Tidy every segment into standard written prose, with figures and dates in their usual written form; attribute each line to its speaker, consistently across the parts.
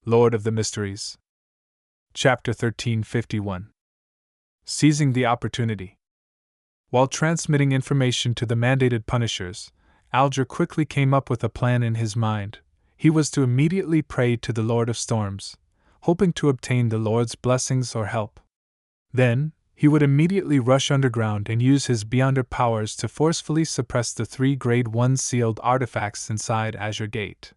Speaker 1: Lord of the Mysteries. Chapter 1351. Seizing the Opportunity. While transmitting information to the mandated punishers, Alger quickly came up with a plan in his mind. He was to immediately pray to the Lord of Storms, hoping to obtain the Lord's blessings or help. Then, he would immediately rush underground and use his Beyonder powers to forcefully suppress the 3 Grade 1 sealed artifacts inside Azure Gate.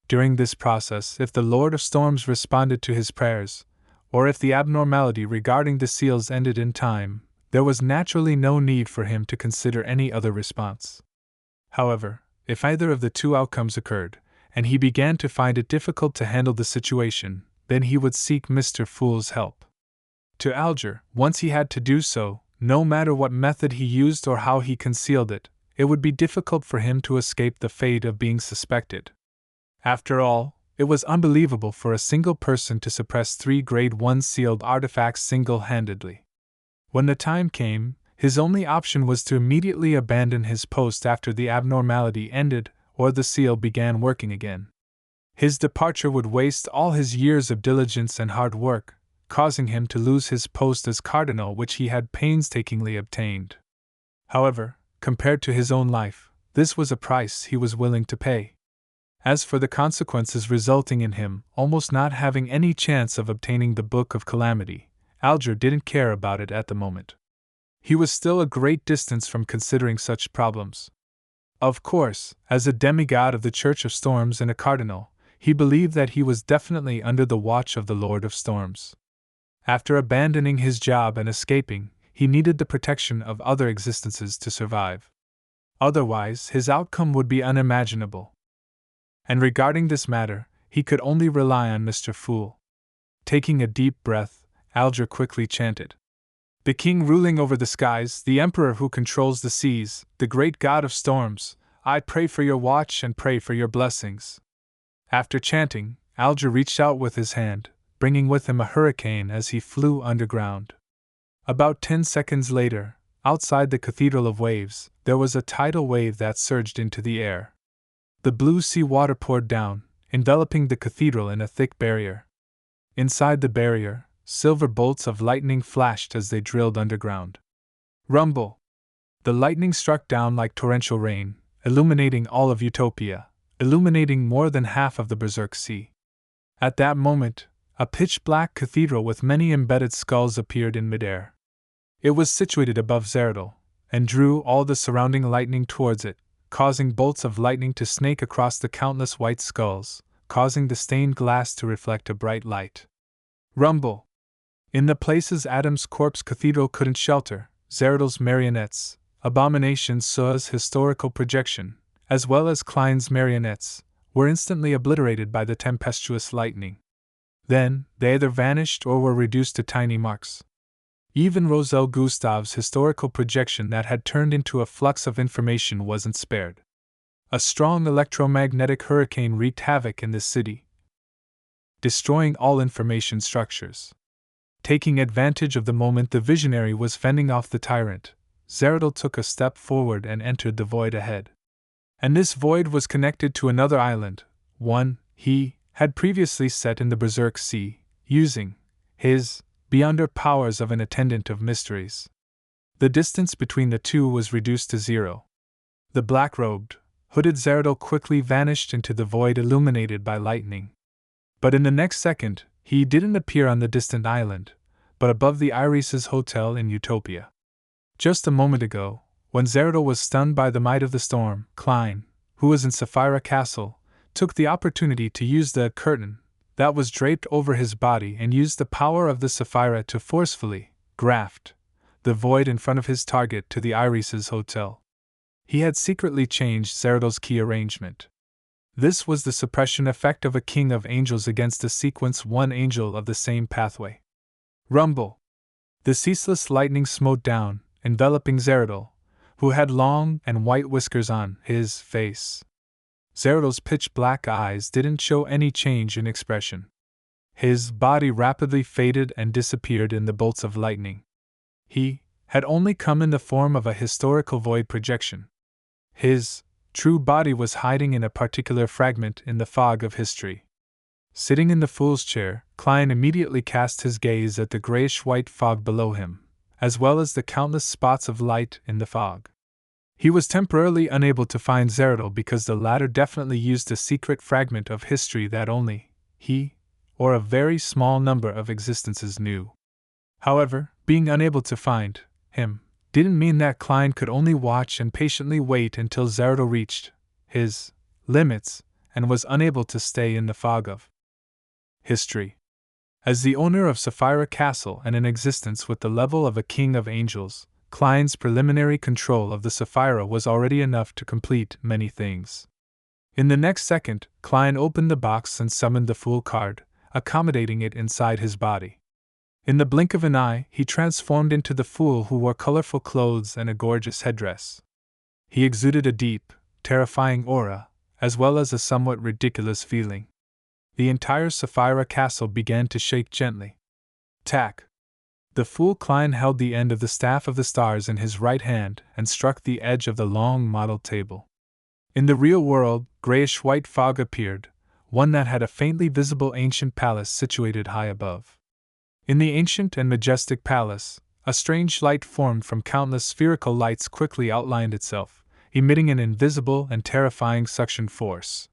Speaker 1: During this process, if the Lord of Storms responded to his prayers, or if the abnormality regarding the seals ended in time, there was naturally no need for him to consider any other response. However, if either of the two outcomes occurred, and he began to find it difficult to handle the situation, then he would seek Mr. Fool's help. To Alger, once he had to do so, no matter what method he used or how he concealed it, it would be difficult for him to escape the fate of being suspected. After all, it was unbelievable for a single person to suppress 3 Grade 1 sealed artifacts single-handedly. When the time came, his only option was to immediately abandon his post after the abnormality ended or the seal began working again. His departure would waste all his years of diligence and hard work, causing him to lose his post as cardinal which he had painstakingly obtained. However, compared to his own life, this was a price he was willing to pay. As for the consequences resulting in him almost not having any chance of obtaining the Book of Calamity, Alger didn't care about it at the moment. He was still a great distance from considering such problems. Of course, as a demigod of the Church of Storms and a cardinal, he believed that he was definitely under the watch of the Lord of Storms. After abandoning his job and escaping, he needed the protection of other existences to survive. Otherwise, his outcome would be unimaginable. And regarding this matter, he could only rely on Mr. Fool. Taking a deep breath, Alger quickly chanted, "The king ruling over the skies, the emperor who controls the seas, the great god of storms, I pray for your watch and pray for your blessings." After chanting, Alger reached out with his hand, bringing with him a hurricane as he flew underground. About 10 seconds later, outside the Cathedral of Waves, there was a tidal wave that surged into the air. The blue sea water poured down, enveloping the cathedral in a thick barrier. Inside the barrier, silver bolts of lightning flashed as they drilled underground. Rumble! The lightning struck down like torrential rain, illuminating all of Utopia, illuminating more than half of the Berserk Sea. At that moment, a pitch-black cathedral with many embedded skulls appeared in midair. It was situated above Zeradol, and drew all the surrounding lightning towards it, causing bolts of lightning to snake across the countless white skulls, causing the stained glass to reflect a bright light. Rumble! In the places Adam's corpse cathedral couldn't shelter, Zeradol's marionettes, Abomination Sua's historical projection, as well as Klein's marionettes, were instantly obliterated by the tempestuous lightning. Then, they either vanished or were reduced to tiny marks. Even Roselle Gustav's historical projection that had turned into a flux of information wasn't spared. A strong electromagnetic hurricane wreaked havoc in the city, destroying all information structures. Taking advantage of the moment the visionary was fending off the tyrant, Zeradol took a step forward and entered the void ahead. And this void was connected to another island, one he had previously set in the Berserk Sea, using his Beyonder powers of an attendant of mysteries. The distance between the two was reduced to 0. The black-robed, hooded Zeradol quickly vanished into the void illuminated by lightning. But in the next second, he didn't appear on the distant island, but above the Iris' hotel in Utopia. Just a moment ago, when Zeradol was stunned by the might of the storm, Klein, who was in Sapphira Castle, took the opportunity to use the curtain that was draped over his body and used the power of the Sapphira to forcefully graft the void in front of his target to the Iris' hotel. He had secretly changed Zeradol's key arrangement. This was the suppression effect of a king of angels against a sequence one angel of the same pathway. Rumble! The ceaseless lightning smote down, enveloping Zeradol, who had long and white whiskers on his face. Zeradol's pitch-black eyes didn't show any change in expression. His body rapidly faded and disappeared in the bolts of lightning. He had only come in the form of a historical void projection. His true body was hiding in a particular fragment in the fog of history. Sitting in the fool's chair, Klein immediately cast his gaze at the grayish-white fog below him, as well as the countless spots of light in the fog. He was temporarily unable to find Zeradol because the latter definitely used a secret fragment of history that only he, or a very small number of existences, knew. However, being unable to find him didn't mean that Klein could only watch and patiently wait until Zeradol reached his limits and was unable to stay in the fog of history. As the owner of Sapphira Castle and in existence with the level of a king of angels, Klein's preliminary control of the Sapphira was already enough to complete many things. In the next second, Klein opened the box and summoned the Fool card, accommodating it inside his body. In the blink of an eye, he transformed into the Fool, who wore colorful clothes and a gorgeous headdress. He exuded a deep, terrifying aura, as well as a somewhat ridiculous feeling. The entire Sapphira Castle began to shake gently. Tack! The Fool Klein held the end of the Staff of the Stars in his right hand and struck the edge of the long model table. In the real world, grayish-white fog appeared, one that had a faintly visible ancient palace situated high above. In the ancient and majestic palace, a strange light formed from countless spherical lights quickly outlined itself, emitting an invisible and terrifying suction force.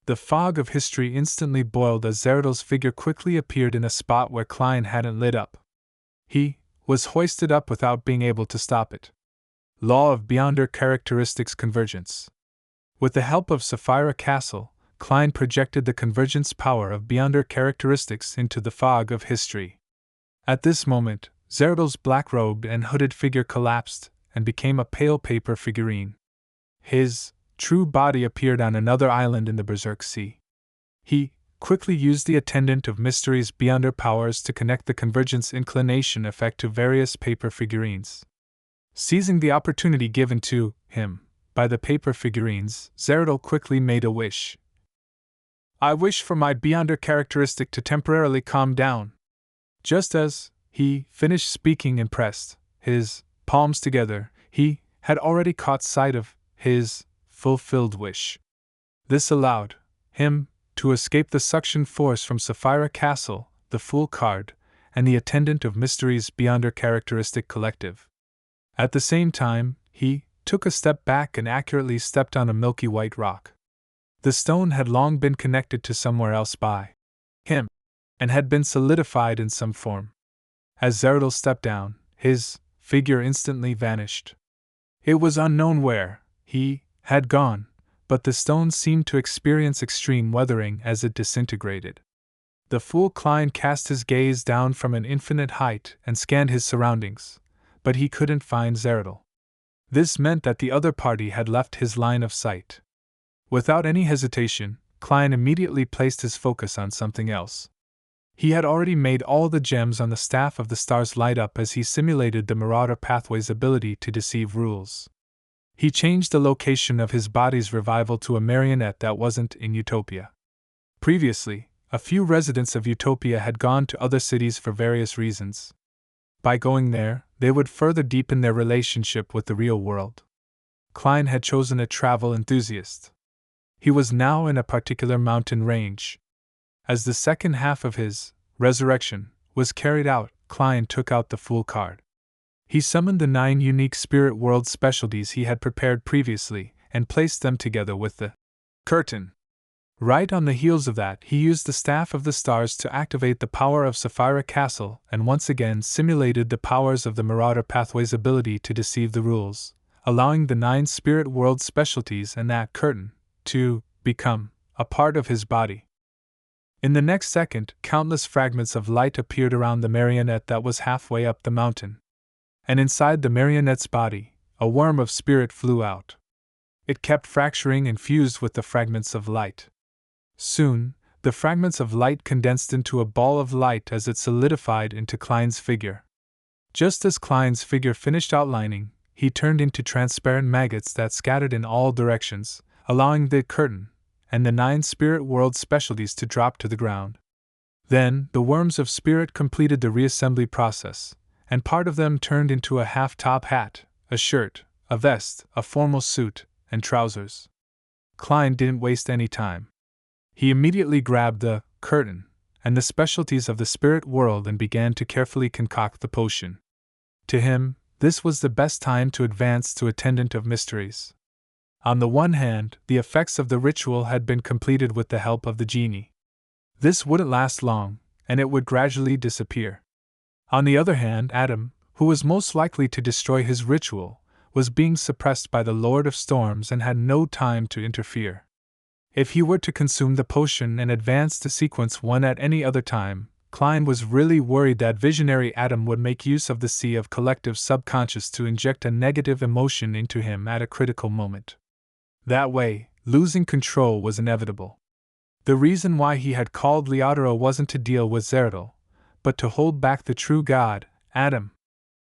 Speaker 1: The fog of history instantly boiled as Zeradol's figure quickly appeared in a spot where Klein hadn't lit up. He was hoisted up without being able to stop it. Law of Beyonder Characteristics Convergence. With the help of Sapphira Castle, Klein projected the convergence power of Beyonder characteristics into the fog of history. At this moment, Zeradol's black-robed and hooded figure collapsed and became a pale paper figurine. His true body appeared on another island in the Berserk Sea. He quickly used the Attendant of Mysteries Beyonder powers to connect the convergence inclination effect to various paper figurines. Seizing the opportunity given to him by the paper figurines, Zeradol quickly made a wish. "I wish for my Beyonder characteristic to temporarily calm down." Just as he finished speaking and pressed his palms together, he had already caught sight of his fulfilled wish. This allowed him to escape the suction force from Sapphira Castle, the Fool card, and the Attendant of Mysteries Beyonder characteristic collective. At the same time, he took a step back and accurately stepped on a milky white rock. The stone had long been connected to somewhere else by him, and had been solidified in some form. As Zeradol stepped down, his figure instantly vanished. It was unknown where he had gone, but the stone seemed to experience extreme weathering as it disintegrated. The Fool Klein cast his gaze down from an infinite height and scanned his surroundings, but he couldn't find Zeradol. This meant that the other party had left his line of sight. Without any hesitation, Klein immediately placed his focus on something else. He had already made all the gems on the Staff of the Stars light up as he simulated the Marauder Pathway's ability to deceive rules. He changed the location of his body's revival to a marionette that wasn't in Utopia. Previously, a few residents of Utopia had gone to other cities for various reasons. By going there, they would further deepen their relationship with the real world. Klein had chosen a travel enthusiast. He was now in a particular mountain range. As the second half of his resurrection was carried out, Klein took out the Fool card. He summoned the 9 unique spirit world specialties he had prepared previously and placed them together with the curtain. Right on the heels of that, he used the Staff of the Stars to activate the power of Sapphira Castle and once again simulated the powers of the Marauder Pathway's ability to deceive the rules, allowing the 9 spirit world specialties and that curtain to become a part of his body. In the next second, countless fragments of light appeared around the marionette that was halfway up the mountain. And inside the marionette's body, a worm of spirit flew out. It kept fracturing and fused with the fragments of light. Soon, the fragments of light condensed into a ball of light as it solidified into Klein's figure. Just as Klein's figure finished outlining, he turned into transparent maggots that scattered in all directions, allowing the curtain and the 9 spirit world specialties to drop to the ground. Then, the worms of spirit completed the reassembly process, and part of them turned into a half-top hat, a shirt, a vest, a formal suit, and trousers. Klein didn't waste any time. He immediately grabbed the curtain, and the specialties of the spirit world and began to carefully concoct the potion. To him, this was the best time to advance to Attendant of Mysteries. On the one hand, the effects of the ritual had been completed with the help of the genie. This wouldn't last long, and it would gradually disappear. On the other hand, Adam, who was most likely to destroy his ritual, was being suppressed by the Lord of Storms and had no time to interfere. If he were to consume the potion and advance to sequence 1 at any other time, Klein was really worried that visionary Adam would make use of the sea of collective subconscious to inject a negative emotion into him at a critical moment. That way, losing control was inevitable. The reason why he had called Leotero wasn't to deal with Zeratul, but to hold back the true god, Adam.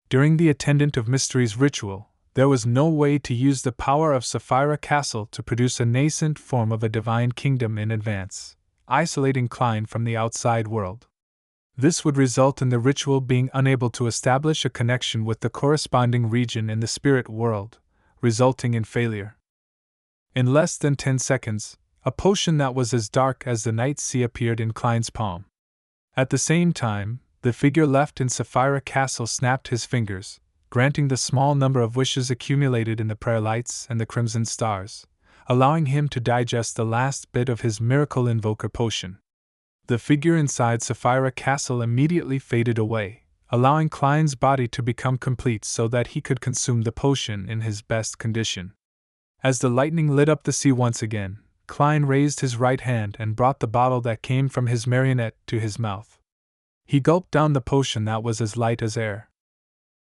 Speaker 1: During the Attendant of Mysteries ritual, there was no way to use the power of Sapphira Castle to produce a nascent form of a divine kingdom in advance, isolating Klein from the outside world. This would result in the ritual being unable to establish a connection with the corresponding region in the spirit world, resulting in failure. In less than 10 seconds, a potion that was as dark as the night sea appeared in Klein's palm. At the same time, the figure left in Sapphira Castle snapped his fingers, granting the small number of wishes accumulated in the prayer lights and the crimson stars, allowing him to digest the last bit of his miracle invoker potion. The figure inside Sapphira Castle immediately faded away, allowing Klein's body to become complete so that he could consume the potion in his best condition. As the lightning lit up the sea once again, Klein raised his right hand and brought the bottle that came from his marionette to his mouth. He gulped down the potion that was as light as air.